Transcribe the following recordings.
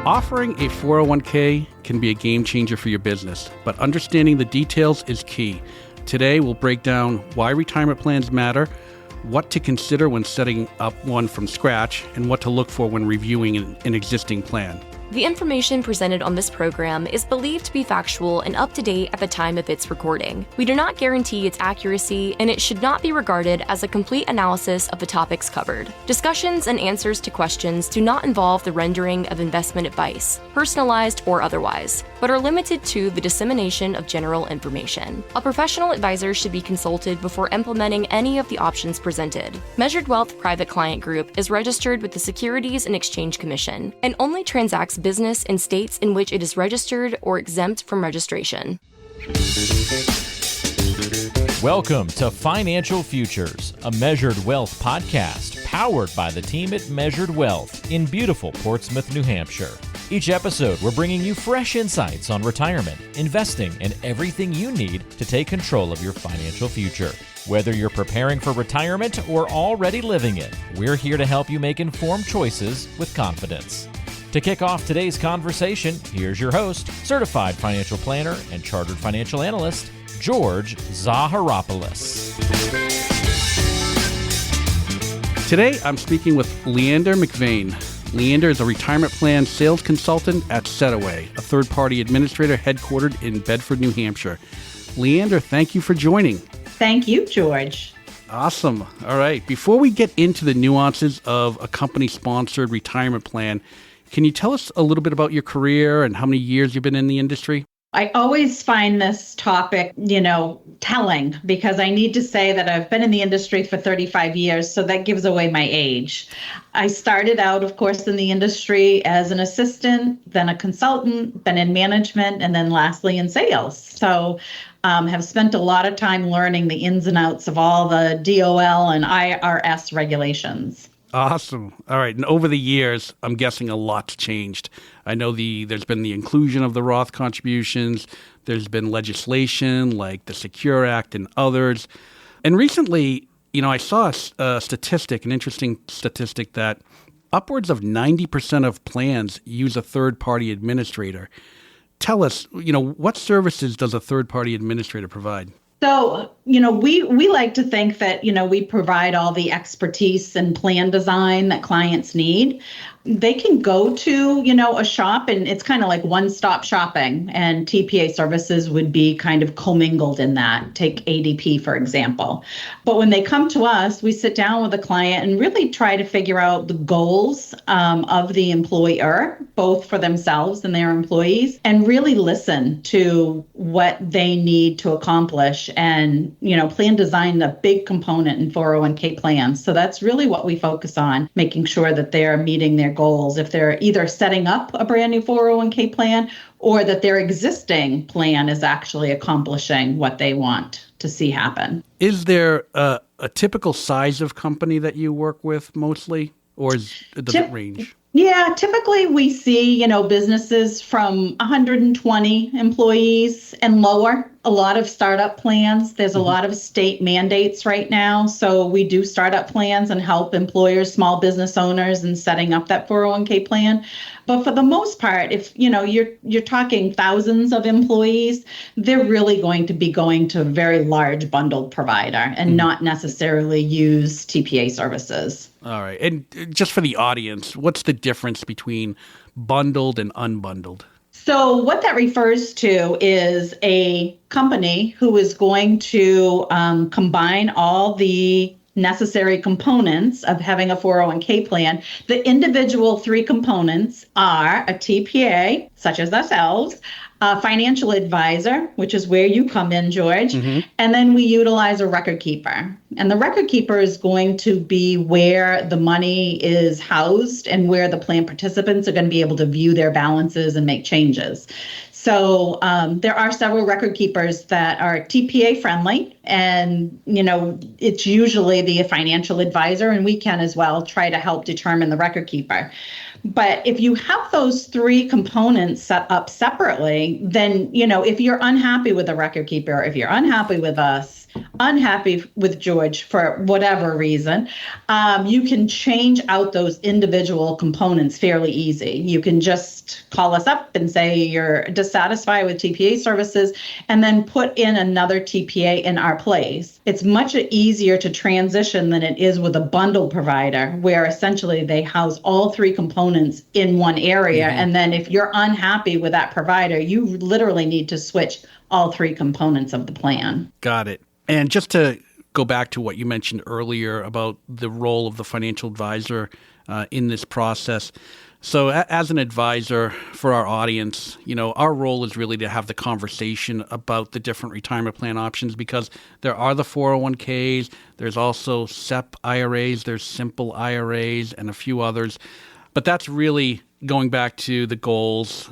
Offering a 401k can be a game changer for your business, but understanding the details is key. Today, we'll break down why retirement plans matter, what to consider when setting up one from scratch, and what to look for when reviewing an existing plan. The information presented on this program is believed to be factual and up to date at the time of its recording. We do not guarantee its accuracy, and it should not be regarded as a complete analysis of the topics covered. Discussions and answers to questions do not involve the rendering of investment advice, personalized or otherwise, but are limited to the dissemination of general information. A professional advisor should be consulted before implementing any of the options presented. Measured Wealth Private Client Group is registered with the Securities and Exchange Commission and only transacts business in states in which it is registered or exempt from registration. Welcome to Financial Futures, a Measured Wealth podcast powered by the team at Measured Wealth in beautiful Portsmouth, New Hampshire. Each episode, we're bringing you fresh insights on retirement, investing, and everything you need to take control of your financial future. Whether you're preparing for retirement or already living it, we're here to help you make informed choices with confidence. To kick off today's conversation, here's your host, certified financial planner and chartered financial analyst, George Zaharopoulos. Today, I'm speaking with Leander Macvane. Leander is a retirement plan sales consultant at SetAway, a third-party administrator headquartered in Bedford, New Hampshire. Leander, thank you for joining. Thank you, George. Awesome. All right. Before we get into the nuances of a company-sponsored retirement plan, can you tell us a little bit about your career and how many years you've been in the industry? I always find this topic, telling, because I need to say that I've been in the industry for 35 years, so that gives away my age. I started out, of course, in the industry as an assistant, then a consultant, then in management, and then lastly in sales. So have spent a lot of time learning the ins and outs of all the DOL and IRS regulations. Awesome. All right. And over the years, I'm guessing a lot's changed. I know there's been the inclusion of the Roth contributions. There's been legislation like the Secure Act and others. And recently, I saw an interesting statistic that upwards of 90% of plans use a third-party administrator. Tell us, what services does a third-party administrator provide? So, we like to think that, we provide all the expertise and plan design that clients need. They can go to, a shop, and it's kind of like one-stop shopping, and TPA services would be kind of commingled in that. Take ADP, for example. But when they come to us, we sit down with the client and really try to figure out the goals of the employer, both for themselves and their employees, and really listen to what they need to accomplish. And, plan design, a big component in 401k plans. So that's really what we focus on, making sure that they're meeting their goals. If they're either setting up a brand new 401k plan or that their existing plan is actually accomplishing what they want to see happen. Is there a typical size of company that you work with mostly, or does it range? Yeah, typically we see, businesses from 120 employees and lower. A lot of startup plans. There's a lot of state mandates right now. So we do startup plans and help employers, small business owners in setting up that 401k plan. But for the most part, if you're talking thousands of employees, they're really going to be going to a very large bundled provider and not necessarily use TPA services. All right. And just for the audience, what's the difference between bundled and unbundled? So what that refers to is a company who is going to combine all the necessary components of having a 401k plan. The individual three components are a TPA, such as ourselves, a financial advisor, which is where you come in, George, and then we utilize a record keeper. And the record keeper is going to be where the money is housed and where the plan participants are going to be able to view their balances and make changes. So there are several record keepers that are TPA friendly And, it's usually the financial advisor, and we can as well try to help determine the record keeper. But if you have those three components set up separately, then, if you're unhappy with the record keeper, if you're unhappy with us, unhappy with George for whatever reason, you can change out those individual components fairly easy. You can just call us up and say you're dissatisfied with TPA services and then put in another TPA in our place. It's much easier to transition than it is with a bundle provider, where essentially they house all three components in one area. Mm-hmm. And then if you're unhappy with that provider, you literally need to switch all three components of the plan. Got it. And just to go back to what you mentioned earlier about the role of the financial advisor in this process. So as an advisor for our audience, our role is really to have the conversation about the different retirement plan options, because there are the 401ks, there's also SEP IRAs, there's simple IRAs, and a few others. But that's really going back to the goals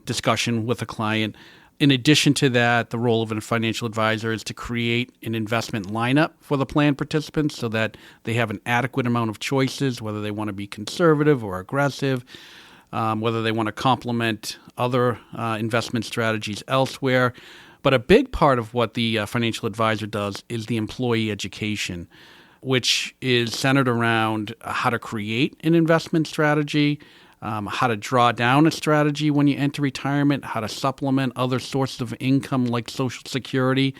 discussion with a client. In addition to that, the role of a financial advisor is to create an investment lineup for the plan participants so that they have an adequate amount of choices, whether they want to be conservative or aggressive, whether they want to complement other investment strategies elsewhere. But a big part of what the financial advisor does is the employee education, which is centered around how to create an investment strategy, how to draw down a strategy when you enter retirement, how to supplement other sources of income like Social Security.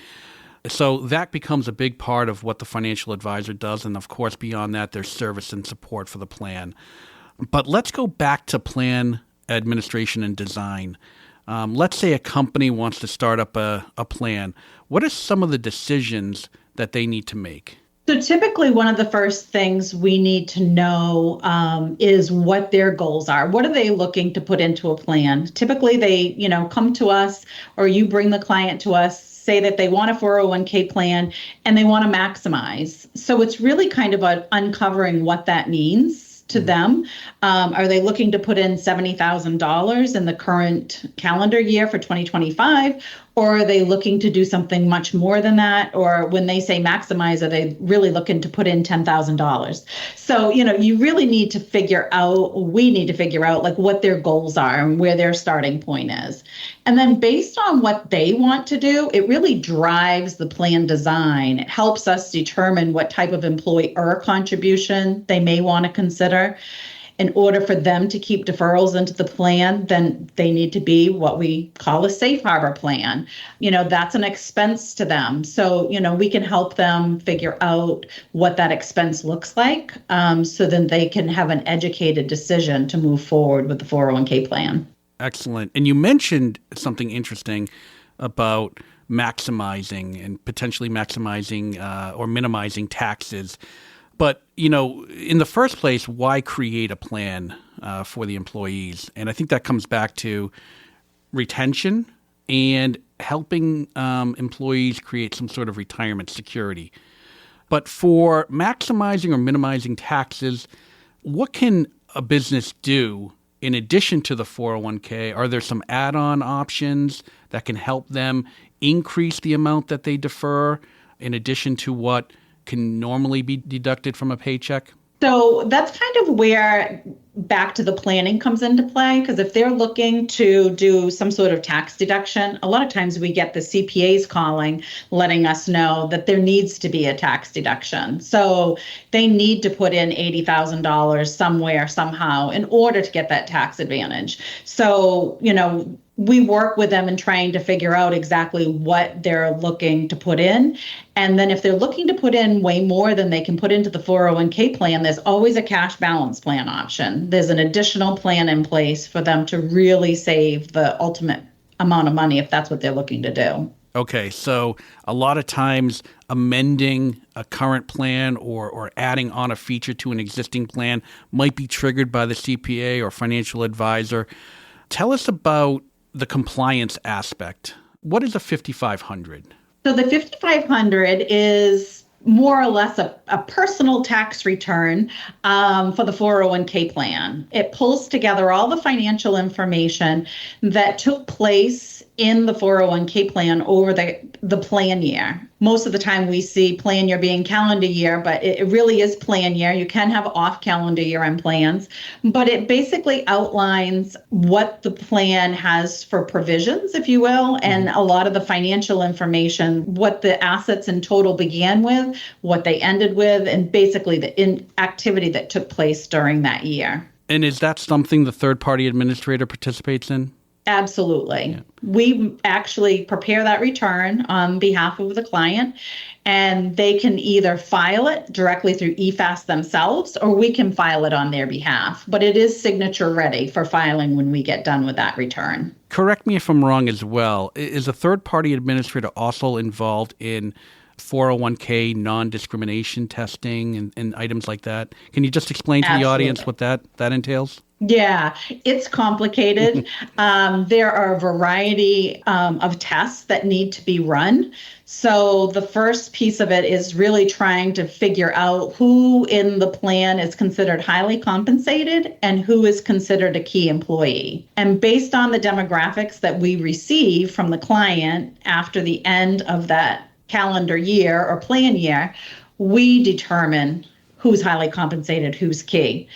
So that becomes a big part of what the financial advisor does. And of course, beyond that, there's service and support for the plan. But let's go back to plan administration and design. Let's say a company wants to start up a plan. What are some of the decisions that they need to make? So typically one of the first things we need to know is what their goals are. What are they looking to put into a plan? Typically they, come to us, or you bring the client to us, say that they want a 401k plan and they want to maximize. So it's really kind of uncovering what that means to them. Are they looking to put in $70,000 in the current calendar year for 2025? Or are they looking to do something much more than that? Or when they say maximize, are they really looking to put in $10,000? So, you really need to we need to figure out like what their goals are and where their starting point is. And then based on what they want to do, it really drives the plan design. It helps us determine what type of employer contribution they may want to consider. In order for them to keep deferrals into the plan, then they need to be what we call a safe harbor plan. That's an expense to them. So, we can help them figure out what that expense looks like, so then they can have an educated decision to move forward with the 401k plan. Excellent. And you mentioned something interesting about maximizing and potentially maximizing or minimizing taxes. But, in the first place, why create a plan for the employees? And I think that comes back to retention and helping employees create some sort of retirement security. But for maximizing or minimizing taxes, what can a business do in addition to the 401k? Are there some add-on options that can help them increase the amount that they defer in addition to what can normally be deducted from a paycheck? So that's kind of where back to the planning comes into play, because if they're looking to do some sort of tax deduction, a lot of times we get the CPAs calling, letting us know that there needs to be a tax deduction. So they need to put in $80,000 somewhere, somehow, in order to get that tax advantage. So, we work with them in trying to figure out exactly what they're looking to put in. And then if they're looking to put in way more than they can put into the 401k plan, there's always a cash balance plan option. There's an additional plan in place for them to really save the ultimate amount of money if that's what they're looking to do. Okay, so a lot of times amending a current plan or adding on a feature to an existing plan might be triggered by the CPA or financial advisor. Tell us about the compliance aspect. What is a 5500? So the 5500 is more or less a personal tax return for the 401k plan. It pulls together all the financial information that took place in the 401k plan over the plan year. Most of the time we see plan year being calendar year, but it really is plan year. You can have off calendar year end plans, but it basically outlines what the plan has for provisions, if you will, and a lot of the financial information, what the assets in total began with, what they ended with, and basically the activity that took place during that year. And is that something the third-party administrator participates in? Absolutely. Yeah. We actually prepare that return on behalf of the client, and they can either file it directly through eFast themselves, or we can file it on their behalf. But it is signature ready for filing when we get done with that return. Correct me if I'm wrong as well. Is a third-party administrator also involved in 401k non-discrimination testing and items like that? Can you just explain to the audience what that entails? Yeah, it's complicated. There are a variety of tests that need to be run. So the first piece of it is really trying to figure out who in the plan is considered highly compensated and who is considered a key employee. And based on the demographics that we receive from the client after the end of that calendar year or plan year, we determine who's highly compensated, who's key.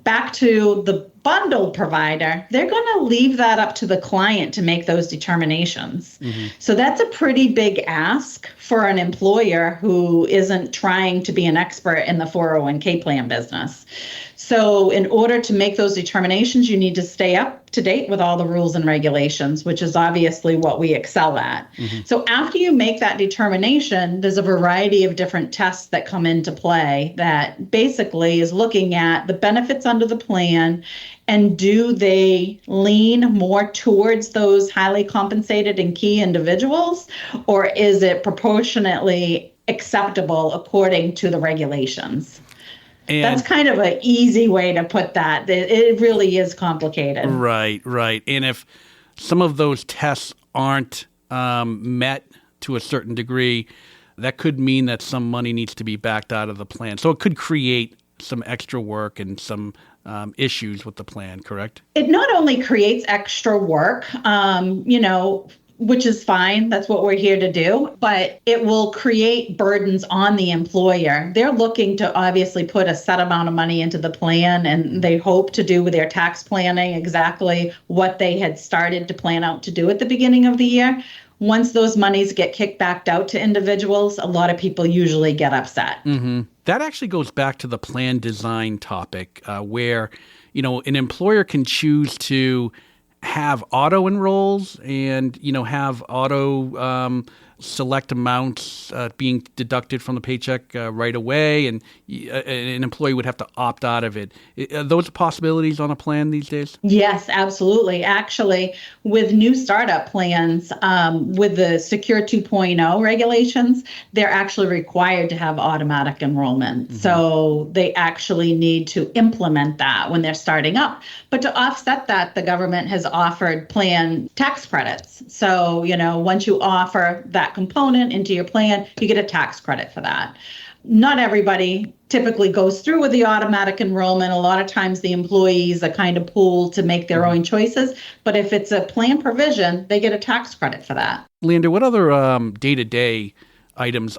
Back to the bundled provider, they're going to leave that up to the client to make those determinations. So that's a pretty big ask for an employer who isn't trying to be an expert in the 401k plan business. So in order to make those determinations, you need to stay up to date with all the rules and regulations, which is obviously what we excel at. So after you make that determination, there's a variety of different tests that come into play that basically is looking at the benefits under the plan and do they lean more towards those highly compensated and key individuals, or is it proportionately acceptable according to the regulations? And that's kind of an easy way to put that. It really is complicated. Right. And if some of those tests aren't met to a certain degree, that could mean that some money needs to be backed out of the plan. So it could create some extra work and some issues with the plan, correct? It not only creates extra work, which is fine. That's what we're here to do. But it will create burdens on the employer. They're looking to obviously put a set amount of money into the plan, and they hope to do with their tax planning exactly what they had started to plan out to do at the beginning of the year. Once those monies get kicked back out to individuals, a lot of people usually get upset. That actually goes back to the plan design topic, where, an employer can choose to have auto enrolls and, have auto select amounts being deducted from the paycheck right away, and an employee would have to opt out of it. Are those possibilities on a plan these days? Yes, absolutely. Actually, with new startup plans, with the Secure 2.0 regulations, they're actually required to have automatic enrollment. So they actually need to implement that when they're starting up. But to offset that, the government has offered plan tax credits. So, once you offer that component into your plan, you get a tax credit for that. Not everybody typically goes through with the automatic enrollment. A lot of times the employees are kind of pulled to make their own choices. But if it's a plan provision, they get a tax credit for that. Leander, what other day-to-day items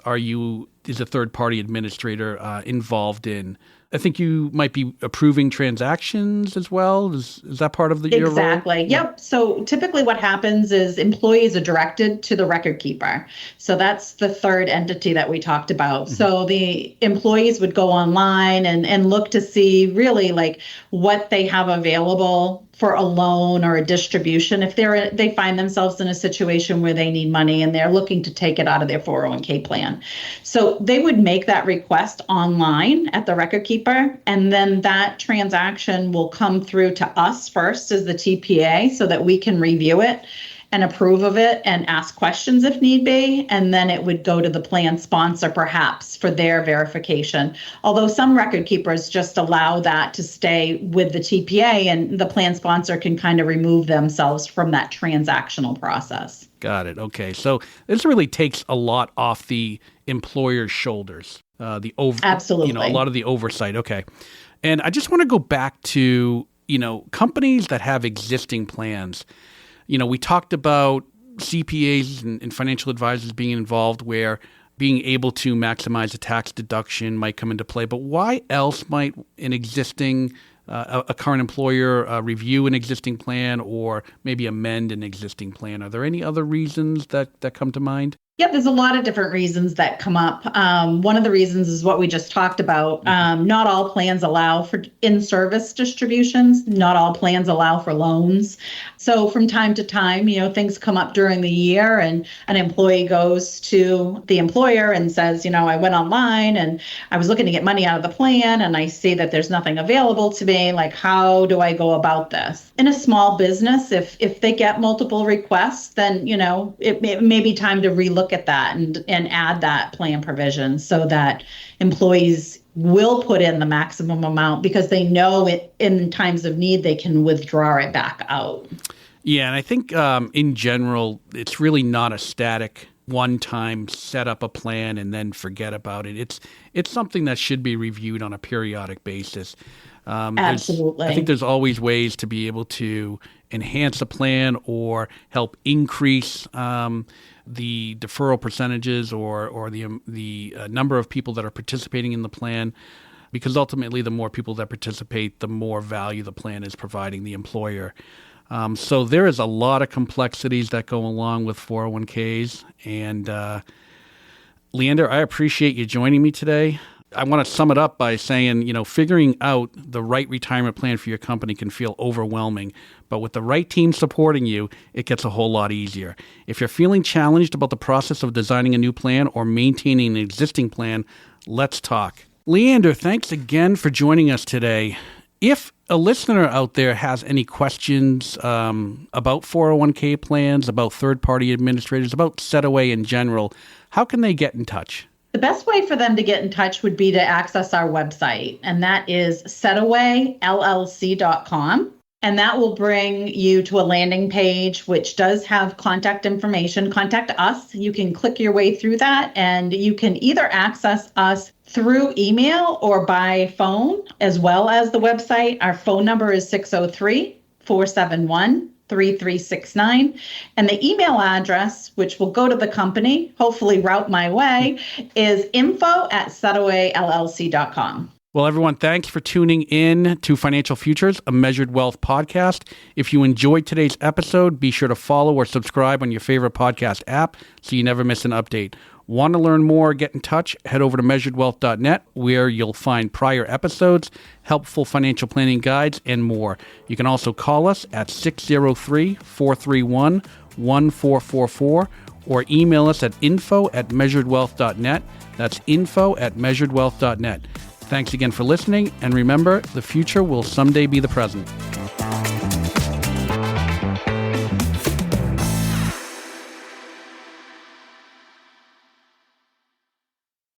is a third-party administrator involved in? I think you might be approving transactions as well. Is that part of your role? Exactly. Yep. So typically what happens is employees are directed to the record keeper. So that's the third entity that we talked about. So the employees would go online and look to see really like what they have available for a loan or a distribution if they find themselves in a situation where they need money and they're looking to take it out of their 401k plan. So they would make that request online at the record keeper, and then that transaction will come through to us first as the TPA so that we can review it and approve of it and ask questions if need be. And then it would go to the plan sponsor perhaps for their verification. Although some record keepers just allow that to stay with the TPA, and the plan sponsor can kind of remove themselves from that transactional process. Got it. Okay. So this really takes a lot off the employer's shoulders. Absolutely. A lot of the oversight. Okay. And I just want to go back to, companies that have existing plans. We talked about CPAs and financial advisors being involved where being able to maximize a tax deduction might come into play. But why else might an existing, a current employer review an existing plan or maybe amend an existing plan? Are there any other reasons that come to mind? Yeah, there's a lot of different reasons that come up. One of the reasons is what we just talked about. Not all plans allow for in-service distributions. Not all plans allow for loans. So from time to time, things come up during the year and an employee goes to the employer and says, I went online and I was looking to get money out of the plan and I see that there's nothing available to me. Like, how do I go about this? In a small business, if they get multiple requests, then, it may be time to relook at that and add that plan provision so that employees will put in the maximum amount because they know it in times of need they can withdraw it back out. Yeah, and I think in general, it's really not a static one-time set up a plan and then forget about it. It's something that should be reviewed on a periodic basis. Absolutely. I think there's always ways to be able to enhance a plan or help increase the deferral percentages or the number of people that are participating in the plan, because ultimately the more people that participate, the more value the plan is providing the employer. So there is a lot of complexities that go along with 401ks. And Leander, I appreciate you joining me today. I want to sum it up by saying, figuring out the right retirement plan for your company can feel overwhelming, but with the right team supporting you, it gets a whole lot easier. If you're feeling challenged about the process of designing a new plan or maintaining an existing plan, let's talk. Leander, thanks again for joining us today. If a listener out there has any questions about 401k plans, about third-party administrators, about SetAway in general, how can they get in touch? The best way for them to get in touch would be to access our website, and that is SetAwayLLC.com. And that will bring you to a landing page, which does have contact information. Contact us. You can click your way through that, and you can either access us through email or by phone, as well as the website. Our phone number is 603-471-3369. And the email address, which will go to the company, hopefully route my way, is info@SetAwayLLC.com. Well, everyone, thanks for tuning in to Financial Futures, a Measured Wealth podcast. If you enjoyed today's episode, be sure to follow or subscribe on your favorite podcast app so you never miss an update. Want to learn more, get in touch, head over to measuredwealth.net, where you'll find prior episodes, helpful financial planning guides, and more. You can also call us at 603-431-1444 or email us at info@measuredwealth.net. That's info@measuredwealth.net. Thanks again for listening, and remember, the future will someday be the present.